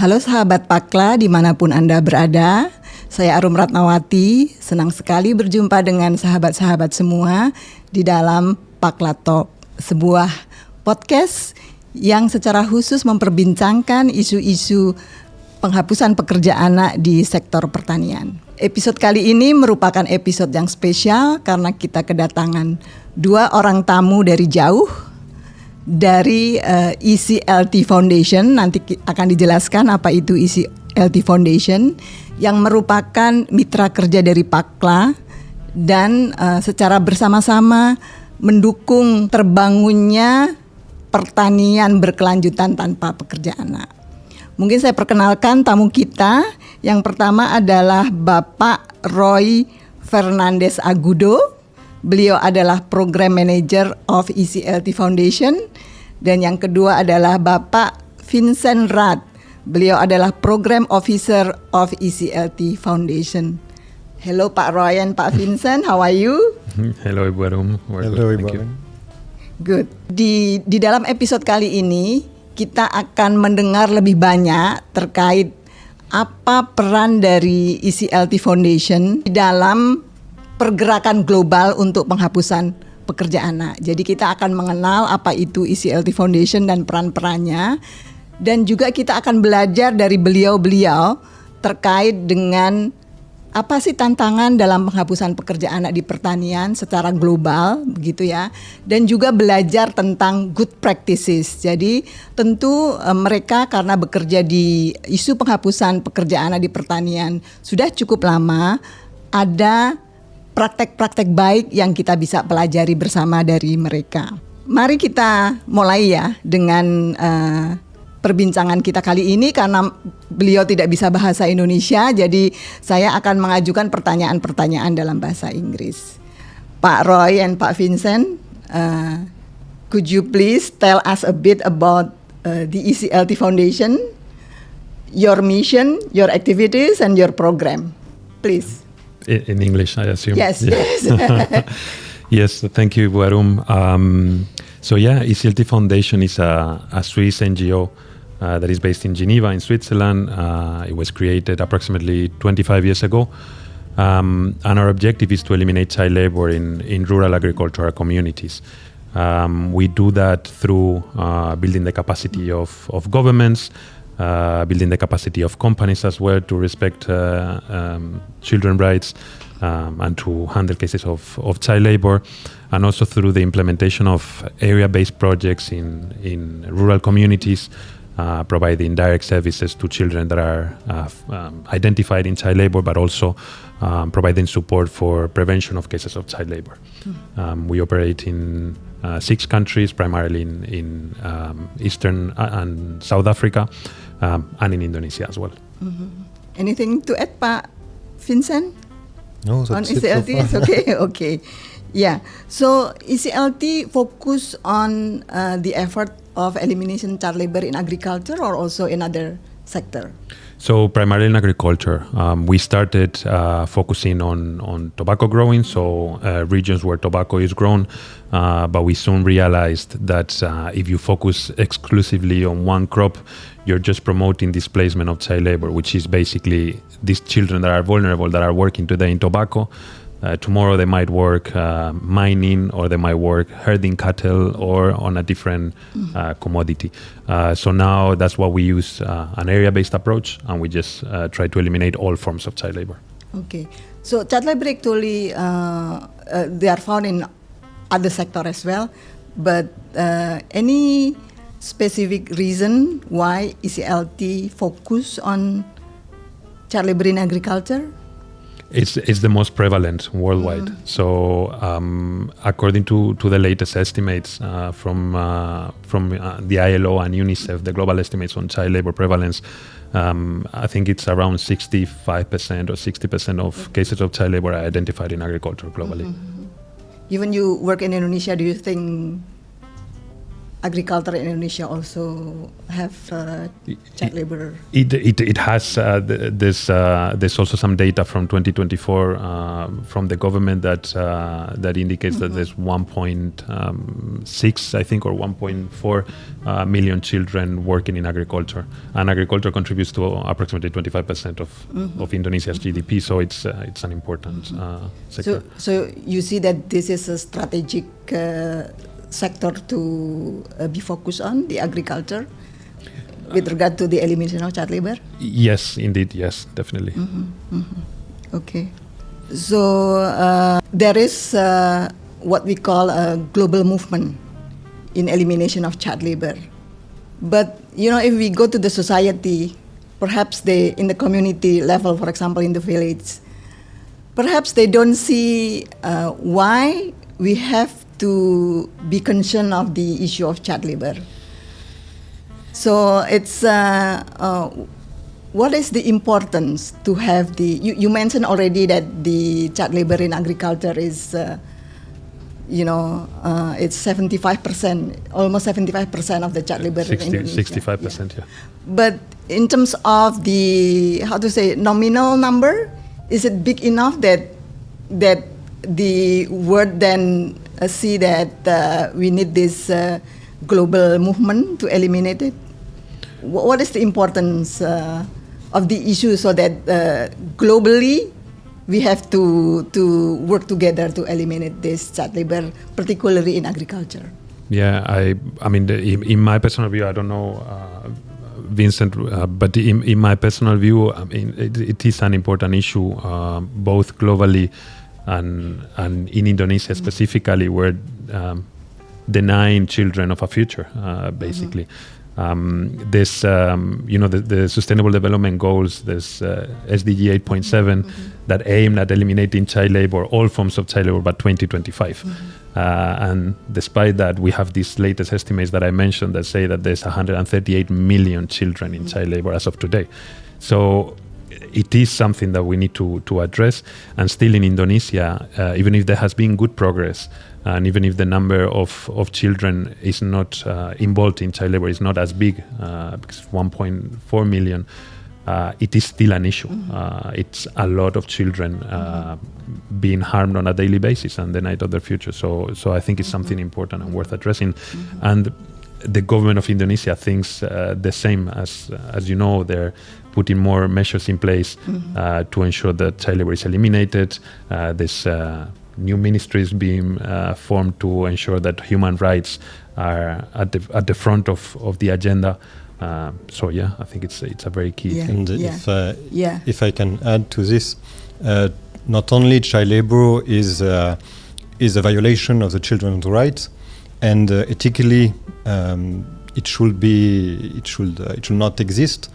Halo sahabat PAACLA dimanapun Anda berada, saya Arum Ratnawati, senang sekali berjumpa dengan sahabat-sahabat semua di dalam PAACLATALK, sebuah podcast yang secara khusus memperbincangkan isu-isu penghapusan pekerja anak di sektor pertanian. Episode kali ini merupakan episode yang spesial karena kita kedatangan dua orang tamu dari jauh, dari ECLT Foundation. Nanti akan dijelaskan apa itu ECLT Foundation, yang merupakan mitra kerja dari PAACLA dan secara bersama-sama mendukung terbangunnya pertanian berkelanjutan tanpa pekerja anak. Mungkin saya perkenalkan tamu kita. Yang pertama adalah Bapak Roi Fernández Agudo. Beliau adalah Program Manager of ECLT Foundation. Dan yang kedua adalah Bapak Vincent Raad. Beliau adalah Program Officer of ECLT Foundation. Hello Pak Roy and Pak Vincent, how are you? Hello Ibu Arum. Hello Ibu Arum. Good. Di dalam episode kali ini kita akan mendengar lebih banyak terkait apa peran dari ECLT Foundation di dalam pergerakan global untuk penghapusan pekerja anak. Jadi kita akan mengenal apa itu ECLT Foundation dan peran-perannya, dan juga kita akan belajar dari beliau-beliau terkait dengan apa sih tantangan dalam penghapusan pekerja anak di pertanian secara global, begitu ya. Dan juga belajar tentang good practices. Jadi tentu mereka karena bekerja di isu penghapusan pekerja anak di pertanian sudah cukup lama, ada praktek-praktek baik yang kita bisa pelajari bersama dari mereka. Mari kita mulai ya dengan perbincangan kita kali ini. Karena beliau tidak bisa bahasa Indonesia, jadi saya akan mengajukan pertanyaan-pertanyaan dalam bahasa Inggris. Pak Roy and Pak Vincent, could you please tell us a bit about the ECLT Foundation, your mission, your activities, and your program, please? In English, I assume. Yes, yeah. yes. Yes, thank you, Ibu Arum. So ECLT Foundation is a Swiss NGO that is based in Geneva, in Switzerland. It was created approximately 25 years ago. And our objective is to eliminate child labor in rural agricultural communities. We do that through building the capacity of governments, building the capacity of companies as well to respect children's rights and to handle cases of child labor, and also through the implementation of area-based projects in rural communities, providing direct services to children that are identified in child labor, but also providing support for prevention of cases of child labor. We operate in 6 countries, primarily in Eastern and South Africa, and in Indonesia as well. Mm-hmm. Anything to add, Pak Vincent? No, on that's it ECLT, so it's okay. Okay, yeah. So ECLT focus on the effort of elimination child labor in agriculture, or also in other sector? So primarily in agriculture. We started focusing on tobacco growing, so regions where tobacco is grown, but we soon realized that if you focus exclusively on one crop, you're just promoting displacement of child labor, which is basically these children that are vulnerable, that are working today in tobacco. Tomorrow they might work mining, or they might work herding cattle, or on a different commodity. So now that's why we use an area-based approach, and we just try to eliminate all forms of child labor. Okay, so child labor actually they are found in other sector as well, but any specific reason why ECLT focus on child labor in agriculture? It's the most prevalent worldwide. So according to the latest estimates from the ILO and UNICEF, the global estimates on child labor prevalence, I think it's around 65% or 60% of cases of child labor are identified in agriculture globally. Even you work in Indonesia, do you think agriculture in Indonesia also have child labor? It has. There's also some data from 2024 from the government that indicates that there's 1.6, I think, or 1.4 million children working in agriculture, and agriculture contributes to approximately 25% of Indonesia's GDP. So it's an important sector. So you see that this is a strategic sector to be focused on, the agriculture, with regard to the elimination of child labor? Yes, indeed. Yes, definitely. Okay. So there is what we call a global movement in elimination of child labor. But, if we go to the society, perhaps in the community level, for example, in the village, perhaps they don't see why we have to be concerned of the issue of child labor. So it's what is the importance to have you mentioned already that the child labor in agriculture is it's 75%, almost 75% of the child labor in Indonesia. 65%, yeah. But in terms of the nominal number, is it big enough that the world then see that we need this global movement to eliminate it? What is the importance of the issue so that globally we have to work together to eliminate this child labor, particularly in agriculture? Yeah, I mean, in my personal view, I don't know, Vincent, but in my personal view, I mean, it is an important issue, both globally and in Indonesia specifically, where denying children of a future, basically. There's, the Sustainable Development Goals, there's SDG 8.7 that aim at eliminating child labor, all forms of child labor, by 2025. And despite that, we have these latest estimates that I mentioned that say that there's 138 million children in child labor as of today. So it is something that we need to address. And still in Indonesia, even if there has been good progress, and even if the number of children is not involved in child labor is not as big, because 1.4 million, it is still an issue. It's a lot of children being harmed on a daily basis and denied of their future. So I think it's something important and worth addressing. And the government of Indonesia thinks the same. As you know, they're putting more measures in place to ensure that child labor is eliminated. There's new ministries being formed to ensure that human rights are at the front of the agenda. So yeah, I think it's a very key thing. And if I can add to this, not only child labor is a violation of the children's rights, and ethically it should not exist.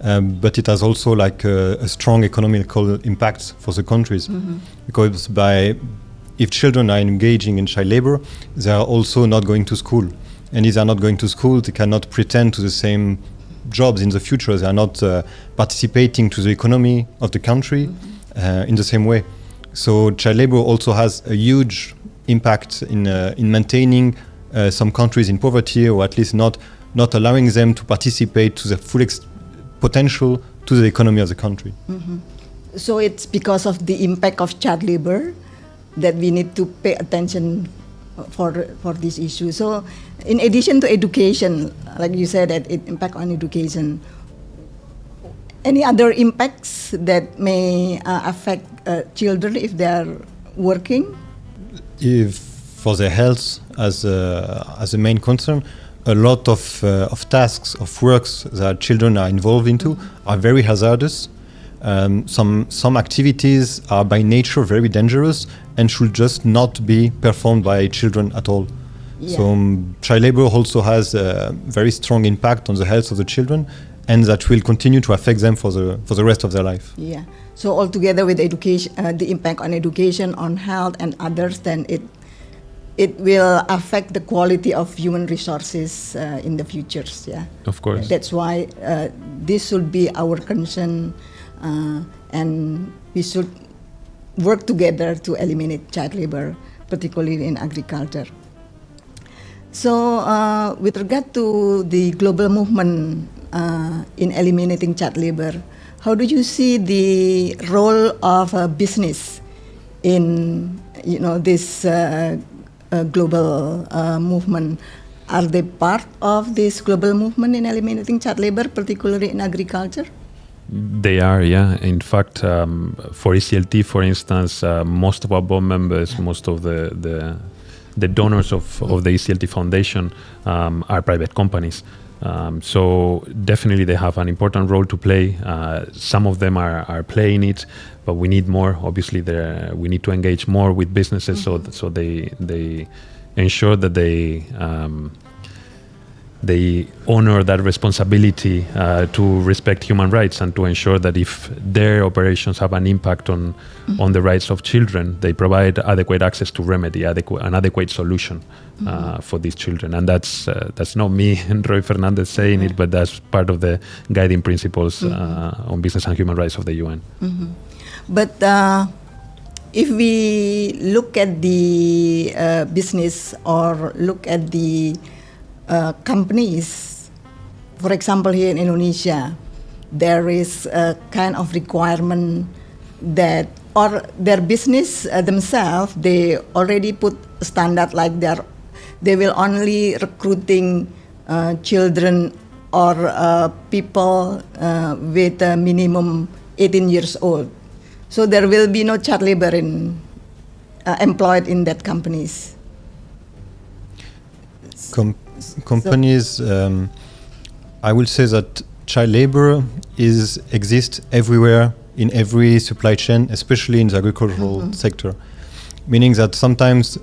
But it has also a strong economical impact for the countries, because if children are engaging in child labor, they are also not going to school, and if they are not going to school, they cannot pretend to the same jobs in the future. They are not participating to the economy of the country in the same way. So child labor also has a huge impact in maintaining some countries in poverty, or at least not allowing them to participate to the full potential to the economy of the country. So it's because of the impact of child labor that we need to pay attention for this issue. So in addition to education, like you said, that it impact on education, any other impacts that may affect children if they are working? If for their health as a main concern, a lot of tasks, of works that children are involved into are very hazardous. Some activities are by nature very dangerous and should just not be performed by children at all. Yeah. So child labor also has a very strong impact on the health of the children, and that will continue to affect them for the rest of their life. Yeah. So altogether with education, the impact on education, on health, and others, then it will affect the quality of human resources in the futures. Yeah. Of course. That's why this should be our concern, and we should work together to eliminate child labor, particularly in agriculture. So, with regard to the global movement in eliminating child labor, how do you see the role of business in this global movement? Are they part of this global movement in eliminating child labor, particularly in agriculture? They are, yeah. In fact, for ECLT, for instance, most of our board members, most of the donors of the ECLT Foundation are private companies. So definitely they have an important role to play. Some of them are playing it, but we need more. Obviously, we need to engage more with businesses, so they ensure that they honor that responsibility to respect human rights and to ensure that if their operations have an impact on the rights of children, they provide adequate access to remedy, an adequate solution for these children. And that's not me and Roi Fernández saying it, but that's part of the guiding principles on business and human rights of the UN. But if we look at the business or look at the companies, for example, here in Indonesia, there is a kind of requirement that, or their business themselves, they already put a standard like they will only recruiting children or people with a minimum 18 years old. So there will be no child labor employed in that companies. Companies, I will say that child labor exists everywhere in every supply chain, especially in the agricultural sector. Meaning that sometimes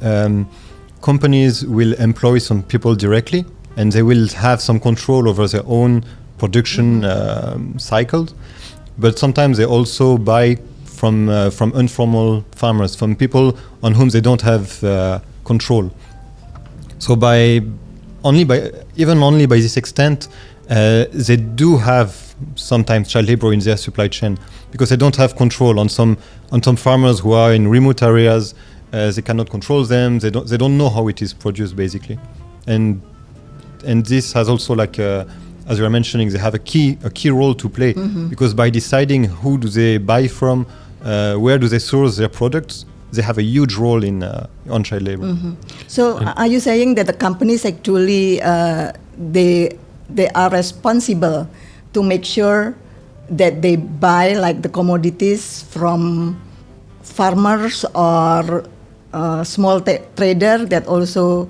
companies will employ some people directly, and they will have some control over their own production cycles. But sometimes they also buy from informal farmers, from people on whom they don't have control. So only by this extent, they do have sometimes child labor in their supply chain because they don't have control on some farmers who are in remote areas. They cannot control them. They don't know how it is produced basically, and this has also as you were mentioning, they have a key role to play because by deciding who do they buy from, where do they source their products, they have a huge role on child labor. So, are you saying that the companies actually they are responsible to make sure that they buy like the commodities from farmers or small trader that also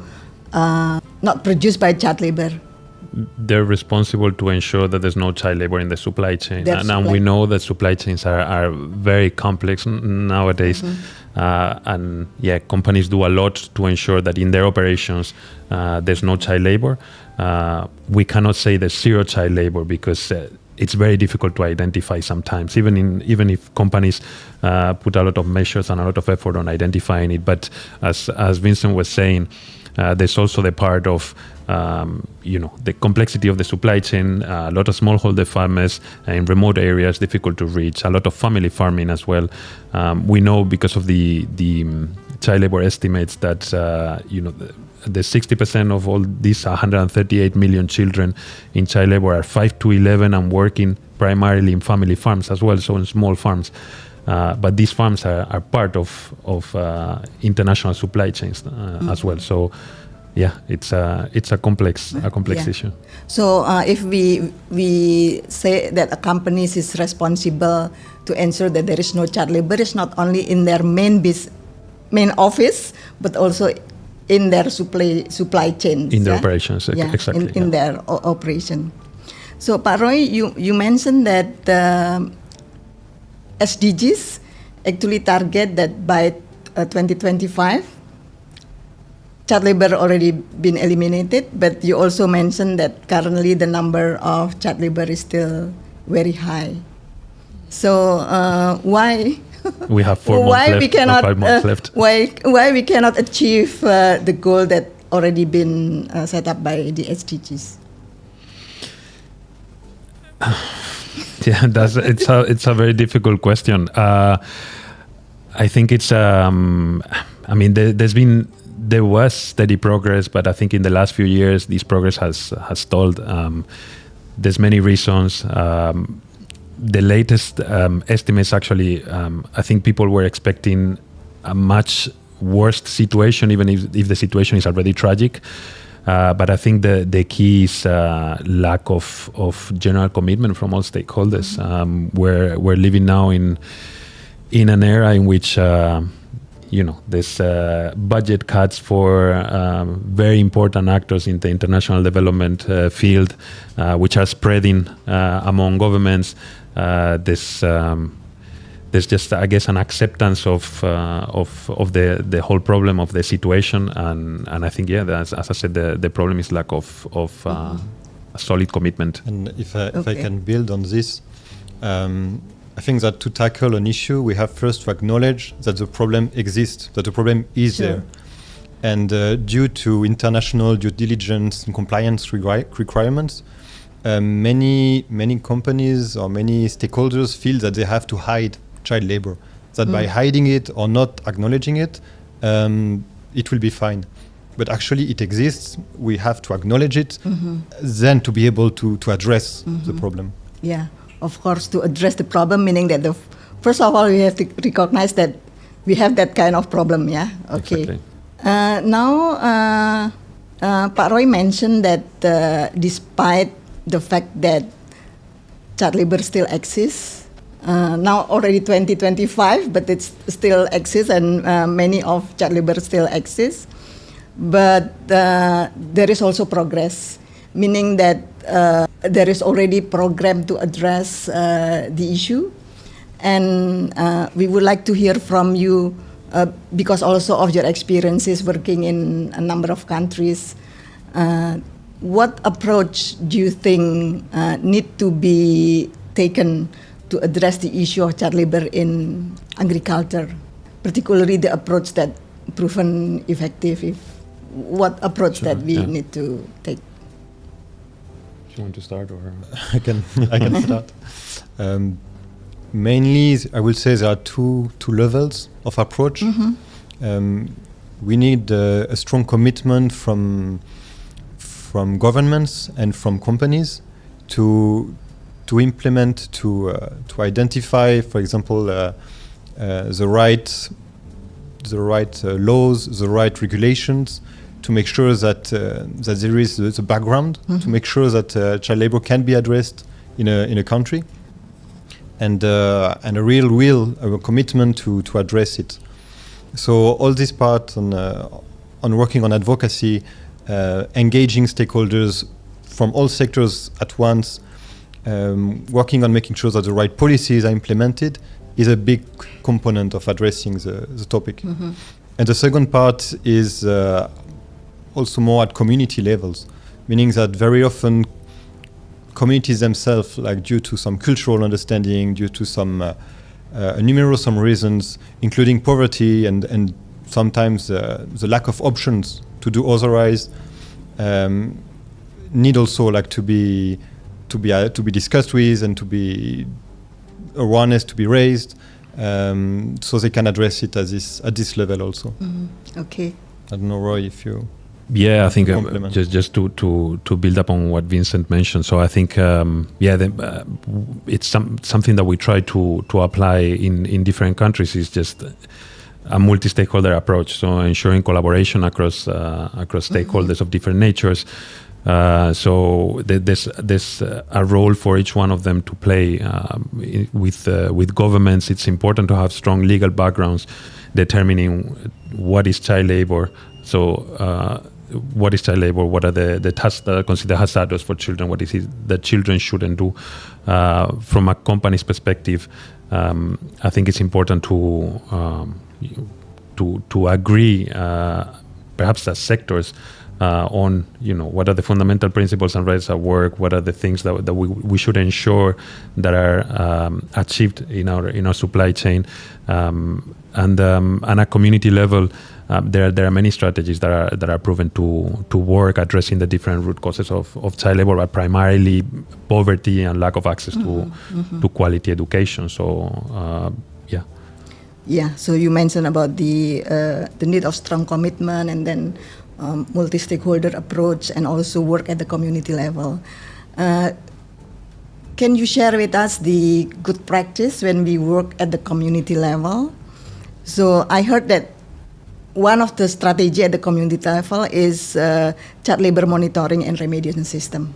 not produced by child labor? They're responsible to ensure that there's no child labor in the supply chain. And we know that supply chains are very complex nowadays. And yeah, companies do a lot to ensure that in their operations there's no child labor. We cannot say there's zero child labor because it's very difficult to identify sometimes, even if companies put a lot of measures and a lot of effort on identifying it. But as Vincent was saying, there's also the part of the complexity of the supply chain, a lot of smallholder farmers in remote areas, difficult to reach, a lot of family farming as well. We know because of the child labor estimates that the 60% of all these 138 million children in child labor are 5 to 11 and working primarily in family farms as well, so in small farms. But these farms are part of international supply chains as well. So, yeah, it's a complex issue. So, if we say that a company is responsible to ensure that there is no child labor, it's not only in their main office, but also in their supply chain. In their operations, exactly. In their operation. So, Pak Roi, you mentioned that SDGs actually target that by 2025, child labor already been eliminated, but you also mentioned that currently the number of child labor is still very high. So why we have 4 months left, or 5 months left? Why we cannot achieve the goal that already been set up by the SDGs? Yeah, it's a very difficult question. I think it's there's been there was steady progress, but I think in the last few years this progress has stalled. There's many reasons. The latest estimates actually, I think people were expecting a much worse situation, even if the situation is already tragic. But I think the key is lack of general commitment from all stakeholders. We're living now in an era in which there's budget cuts for very important actors in the international development field, which are spreading among governments. There's just, I guess, an acceptance of the whole problem of the situation, and I think, as I said, the problem is lack of a solid commitment. And if I can build on this, I think that to tackle an issue, we have first to acknowledge that the problem exists, that the problem is there, and due to international due diligence and compliance requirements. Many companies or many stakeholders feel that they have to hide child labor, that by hiding it or not acknowledging it, it will be fine. But actually it exists, we have to acknowledge it, then to be able to address the problem. Yeah, of course, to address the problem, meaning that first of all, we have to recognize that we have that kind of problem, yeah? Okay. Exactly. Now, Pak Roi mentioned that despite the fact that child labor still exists, now already 2025, but it still exists, and many of child labor still exists. But there is also progress, meaning that there is already program to address the issue. And we would like to hear from you, because also of your experiences working in a number of countries. What approach do you think need to be taken to address the issue of child labor in agriculture, particularly the approach that proven effective? What approach that we need to take? Do you want to start, or I can start. Mainly, I will say there are two levels of approach. We need a strong commitment from governments and from companies to implement, to identify, for example, the right laws, the right regulations, to make sure that there is the background, to make sure that child labor can be addressed in a country, and a real will, a commitment to address it. So all this part on working on advocacy, engaging stakeholders from all sectors at once, working on making sure that the right policies are implemented, is a big component of addressing the topic. And the second part is also more at community levels, meaning that very often communities themselves, like due to some cultural understanding, due to some numerous reasons, including poverty and sometimes the lack of options to do otherwise, need also to be discussed with, and to be awareness to be raised, so they can address it at this level also. Okay. I don't know, Roy, if you. Yeah, I think just to build up on what Vincent mentioned. So I think it's something that we try to apply in different countries. Is just a multi-stakeholder approach. So ensuring collaboration across stakeholders of different natures. So there's a role for each one of them to play. With governments, it's important to have strong legal backgrounds determining what is child labor. So what is child labor? What are the tasks that are considered hazardous for children? What is it that children shouldn't do? From a company's perspective, I think it's important to agree, perhaps as sectors, on what are the fundamental principles and rights at work. What are the things that we should ensure that are achieved in our supply chain, and at community level. There are many strategies that are proven to work addressing the different root causes of child labor, but primarily poverty and lack of access to quality education. So Yeah, so you mentioned about the need of strong commitment and then multi-stakeholder approach and also work at the community level. Can you share with us the good practice when we work at the community level? So I heard that one of the strategy at the community level is child labor monitoring and remediation system.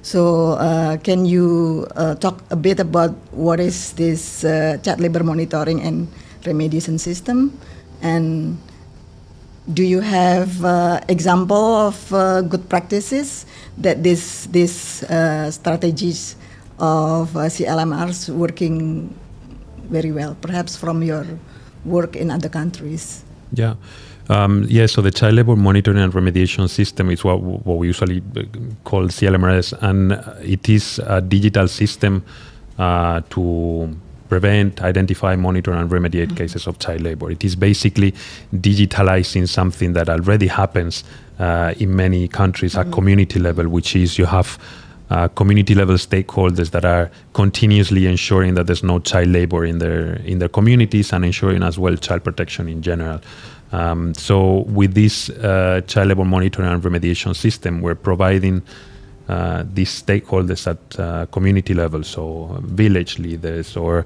So can you talk a bit about what is this child labor monitoring and remediation system? And do you have example of good practices that these strategies of CLMRs working very well, perhaps from your work in other countries? Yeah. So the child labor monitoring and remediation system is what we usually call CLMRS, and it is a digital system to prevent, identify, monitor, and remediate cases of child labor. It is basically digitalizing something that already happens in many countries at community level, which is you have community level stakeholders that are continuously ensuring that there's no child labor in their communities and ensuring as well child protection in general. So with this child labor monitoring and remediation system, we're providing these stakeholders at community level, so village leaders or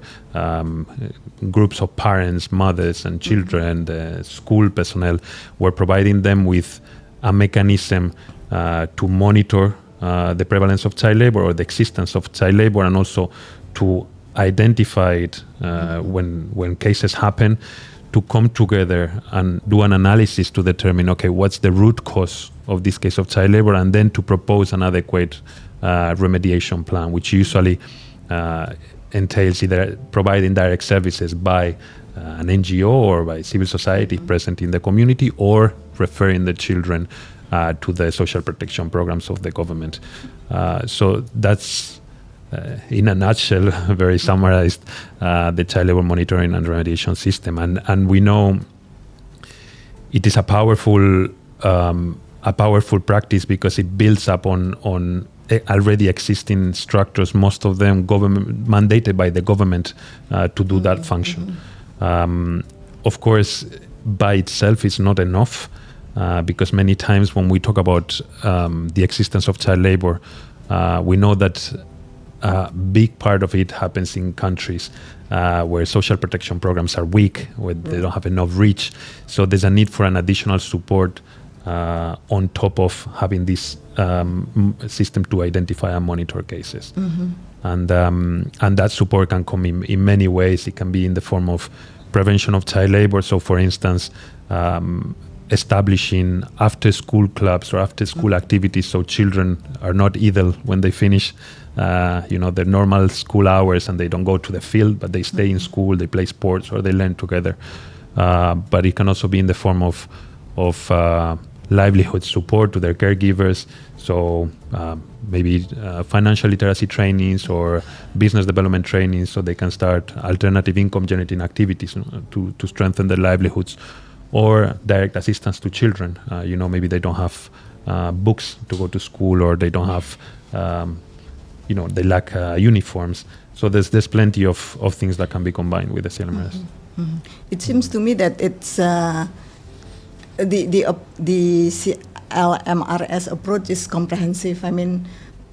groups of parents, mothers and children, the school personnel. We're providing them with a mechanism to monitor the prevalence of child labor or the existence of child labor, and also to identify it when cases happen, to come together and do an analysis to determine, okay, what's the root cause of this case of child labor, and then to propose an adequate remediation plan, which usually entails either providing direct services by an NGO or by civil society present in the community, or referring the children to the social protection programs of the government. So that's, in a nutshell, very summarized, the child labor monitoring and remediation system. And we know it is a powerful practice because it builds up on already existing structures, most of them government mandated by the government to do that function. Of course, by itself is not enough. Because many times when we talk about the existence of child labor, we know that a big part of it happens in countries where social protection programs are weak, where they don't have enough reach. So there's a need for an additional support on top of having this system to identify and monitor cases. And that support can come in many ways. It can be in the form of prevention of child labor. So for instance, establishing after-school clubs or after-school activities, so children are not idle when they finish, their normal school hours, and they don't go to the field, but they stay in school, they play sports, or they learn together. But it can also be in the form of livelihood support to their caregivers. So maybe financial literacy trainings or business development trainings, so they can start alternative income generating activities to strengthen their livelihoods. Or direct assistance to children. Maybe they don't have books to go to school, or they don't have, they lack uniforms. So there's plenty of things that can be combined with the CLMRS. It seems to me that it's the CLMRS approach is comprehensive. I mean,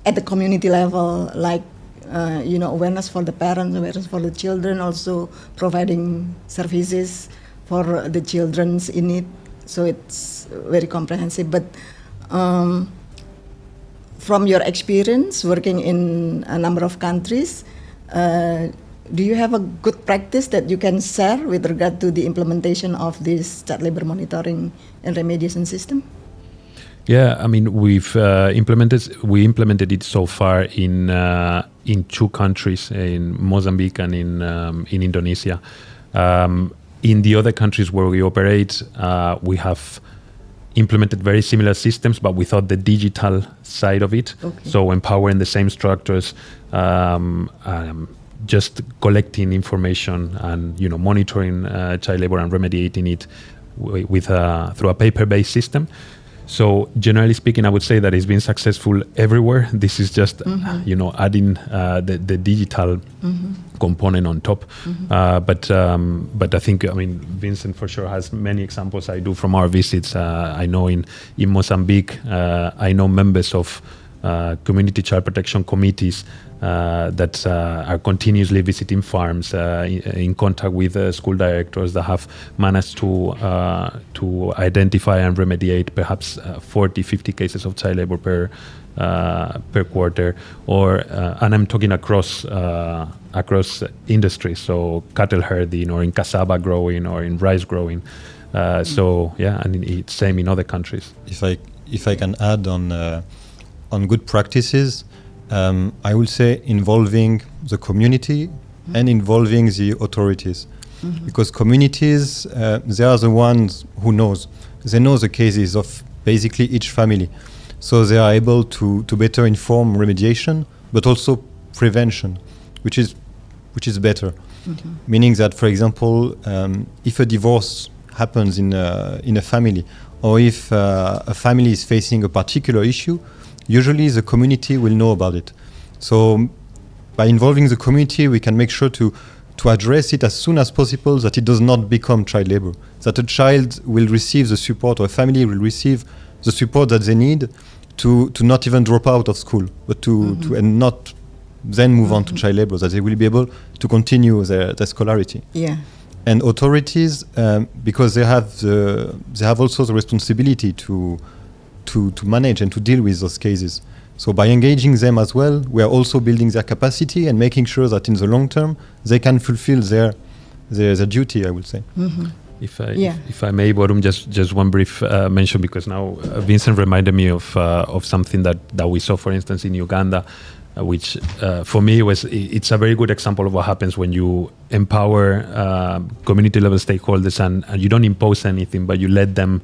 at the community level, like awareness for the parents, awareness for the children, also providing services for the children's in it, so it's very comprehensive. But from your experience working in a number of countries, do you have a good practice that you can share with regard to the implementation of this child labor monitoring and remediation system? Yeah, I mean, we implemented it so far in two countries, in Mozambique and in Indonesia. In the other countries where we operate, we have implemented very similar systems, but without the digital side of it. Okay. So empowering the same structures, just collecting information and monitoring child labor and remediating it through a paper-based system. So generally speaking, I would say that it's been successful everywhere. This is just, adding the digital component on top. But I think, Vincent for sure has many examples. I do from our visits. I know in Mozambique, I know members of community child protection committees that are continuously visiting farms, in contact with school directors that have managed to identify and remediate perhaps 40, 50 cases of child labor per quarter, and I'm talking across industries, so cattle herding, or in cassava growing, or in rice growing. And it's same in other countries. If I can add on good practices, I will say involving the community and involving the authorities, because communities, they are the ones who they know the cases of basically each family, so they are able to better inform remediation, but also prevention, which is better. Meaning that, for example, if a divorce happens in a family, or if a family is facing a particular issue, usually the community will know about it. So by involving the community, we can make sure to address it as soon as possible, that it does not become child labor, that a child will receive the support, or a family will receive the support that they need to not even drop out of school, but and not then move on to child labor, that they will be able to continue their scholarity. Yeah. And authorities, because they have also the responsibility to manage and to deal with those cases. So by engaging them as well, we are also building their capacity and making sure that in the long term they can fulfill their duty, I would say. If I may, Borum, just one brief mention, because now Vincent reminded me of something that we saw, for instance, in Uganda, which for me it's a very good example of what happens when you empower community level stakeholders and you don't impose anything, but you let them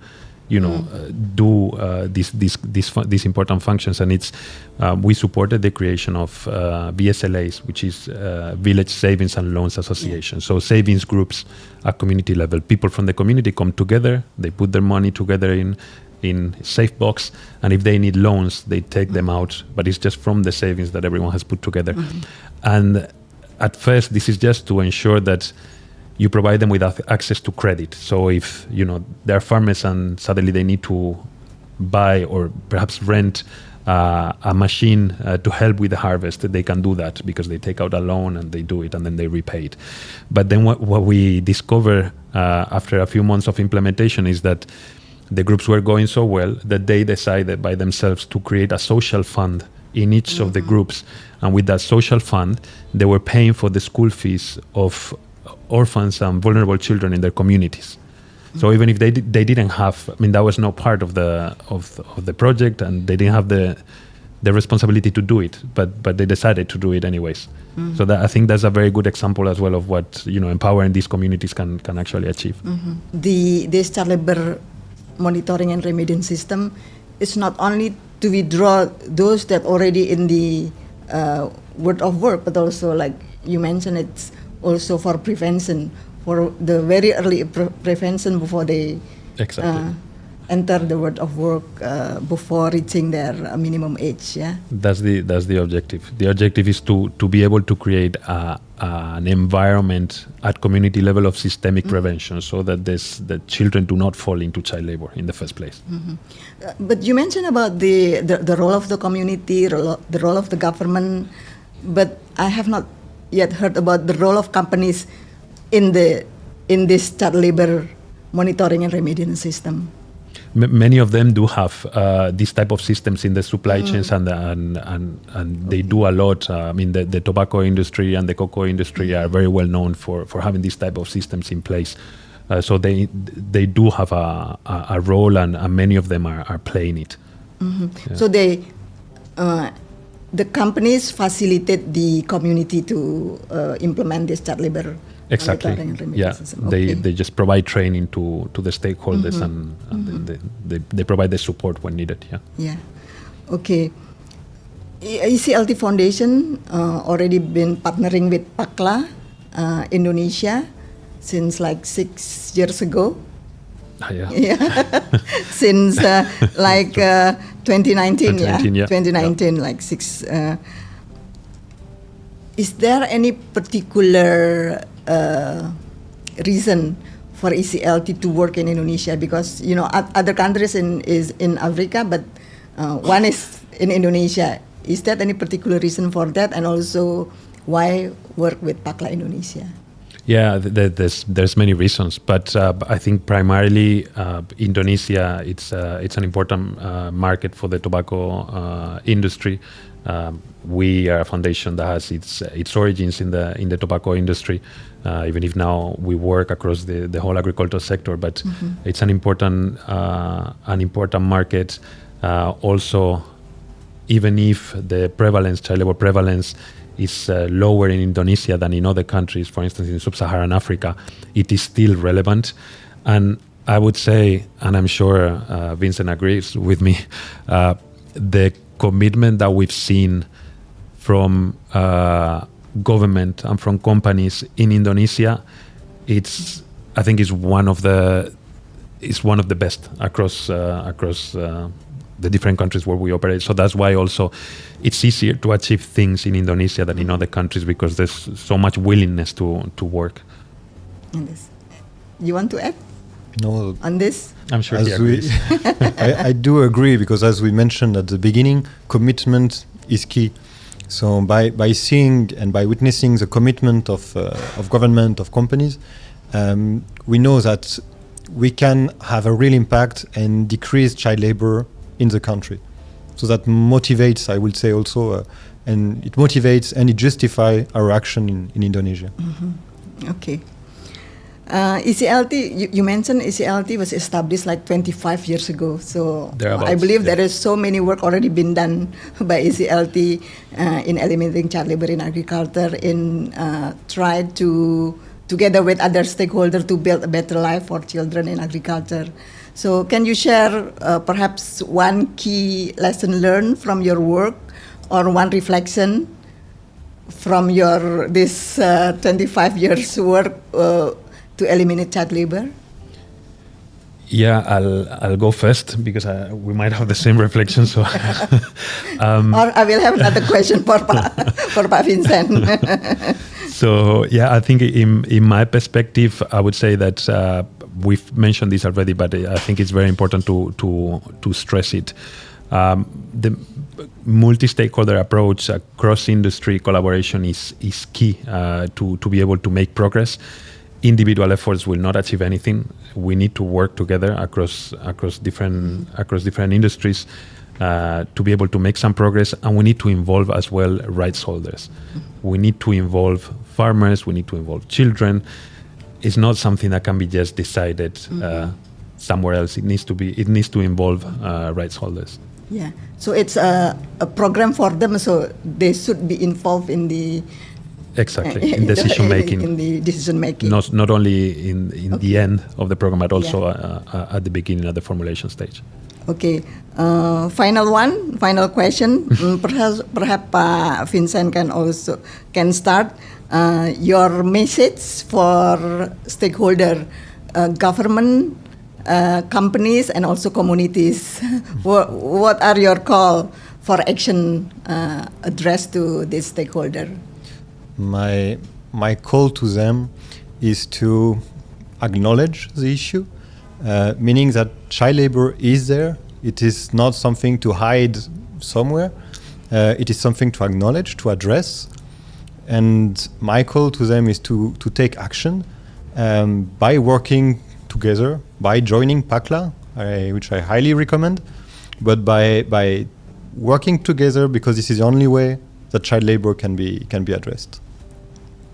do these important functions. And it's we supported the creation of VSLAs, which is Village Savings and Loans Association. So savings groups at community level. People from the community come together, they put their money together in safe box, and if they need loans, they take them out, but it's just from the savings that everyone has put together. And at first, this is just to ensure that you provide them with access to credit. So if they're farmers and suddenly they need to buy or perhaps rent a machine to help with the harvest, they can do that because they take out a loan and they do it and then they repay it. But then what we discover after a few months of implementation is that the groups were going so well that they decided by themselves to create a social fund in each of the groups. And with that social fund, they were paying for the school fees of orphans and vulnerable children in their communities. So even if they didn't have, that was no part of the project, and they didn't have the responsibility to do it, but they decided to do it anyways. So I think that's a very good example as well of what empowering these communities can actually achieve. This child labor monitoring and remediation system is not only to withdraw those that already in the world of work, but also, like you mentioned, it's also for prevention, for the very early prevention before they enter the world of work, before reaching their minimum age. Yeah, that's the objective. The objective is to be able to create an environment at community level of systemic prevention, so that the children do not fall into child labor in the first place. But you mentioned about the role of the community, the role of the government, but I have not yet heard about the role of companies in this child labor monitoring and remediation system. Many of them do have these type of systems in the supply chains, and they do a lot. The tobacco industry and the cocoa industry are very well known for having these type of systems in place. So they do have a role, and many of them are playing it. Yeah. So the companies facilitate the community to implement this child labor. Exactly. Yeah. Okay. They just provide training to the stakeholders, and they provide the support when needed. Yeah. Yeah. Okay. ECLT Foundation already been partnering with PAACLA Indonesia since like 6 years ago. Yeah. Since 2019, 2019, like 6. Is there any particular reason for ECLT to work in Indonesia? Because other countries in Africa, but one is in Indonesia. Is there any particular reason for that? And also, why work with PAACLA Indonesia? Yeah, there's many reasons, but I think primarily Indonesia it's an important market for the tobacco industry. We are a foundation that has its origins in the tobacco industry, even if now we work across the whole agricultural sector. But it's an important market. Also, even if the child labor prevalence is lower in Indonesia than in other countries, for instance in sub-Saharan Africa, it is still relevant. And I would say, and I'm sure Vincent agrees with me, the commitment that we've seen from government and from companies in Indonesia, I think is one of the best across the different countries where we operate. So that's why also it's easier to achieve things in Indonesia than in other countries, because there's so much willingness to work. You want to add? No. On this? I'm sure he agrees. I do agree, because as we mentioned at the beginning, commitment is key. So by seeing and by witnessing the commitment of government, of companies, we know that we can have a real impact and decrease child labor in the country. So that motivates, I would say also, and it motivates and it justifies our action in Indonesia. Okay. ECLT, you mentioned ECLT was established like 25 years ago. So I believe there is so many work already been done by ECLT in eliminating child labor in agriculture, in try to, together with other stakeholders, to build a better life for children in agriculture. So can you share perhaps one key lesson learned from your work, or one reflection from your this 25 years work to eliminate child labor? Yeah, I'll go first, because we might have the same reflection. So, or I will have another question for Vincent. So yeah, I think in my perspective, I would say that we've mentioned this already, but I think it's very important to stress it. The multi-stakeholder approach, cross-industry collaboration is key to be able to make progress. Individual efforts will not achieve anything. We need to work together across different industries to be able to make some progress, and we need to involve as well rights holders. We need to involve farmers. We need to involve children. It's not something that can be just decided somewhere else. It needs to involve rights holders. Yeah. So it's a program for them. So they should be involved in the. Exactly, in decision making. In the decision making. Not only in the end of the program, but also at the beginning, at the formulation stage. Okay. Final question. Perhaps Vincent can start. Your message for stakeholder, government, companies, and also communities. What are your call for action addressed to this stakeholder? My call to them is to acknowledge the issue, meaning that child labor is there. It is not something to hide somewhere. It is something to acknowledge, to address. And my call to them is to take action by working together, by joining PAACLA, which I highly recommend, but by working together, because this is the only way that child labor can be addressed.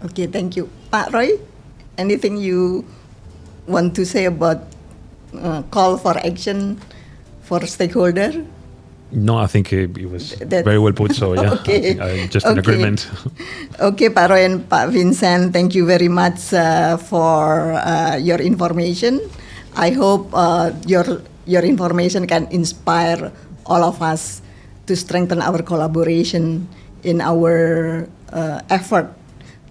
Okay, thank you. Pak Roi, anything you want to say about call for action for stakeholder? No, I think it was very well put. So yeah, okay. I'm just in agreement. Okay, Pak Roi and Pak Vincent, thank you very much for your information. I hope your information can inspire all of us to strengthen our collaboration in our effort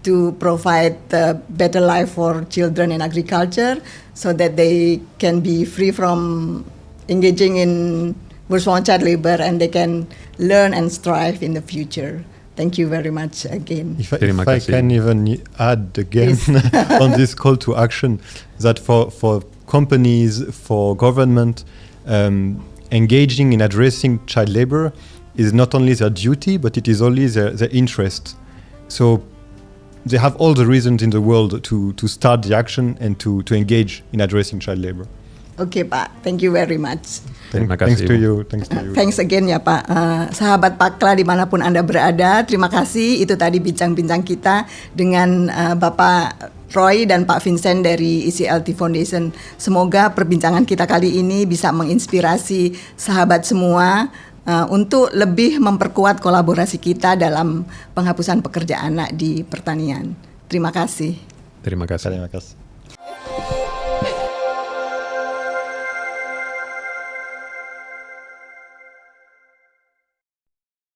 to provide a better life for children in agriculture so that they can be free from engaging in forced child labor and they can learn and strive in the future. Thank you very much again. If I can even add again on this call to action, that for companies, for government, engaging in addressing child labor is not only their duty, but it is only their interest. So they have all the reasons in the world to start the action and to engage in addressing child labor. Okay, Pak. Thank you very much. Thanks to you. Thanks again ya Pak. Sahabat PAACLA dimanapun Anda berada, terima kasih. Itu tadi bincang-bincang kita dengan Bapak Roy dan Pak Vincent dari ECLT Foundation. Semoga perbincangan kita kali ini bisa menginspirasi sahabat semua untuk lebih memperkuat kolaborasi kita dalam penghapusan pekerja anak di pertanian. Terima kasih. Terima kasih. Terima kasih.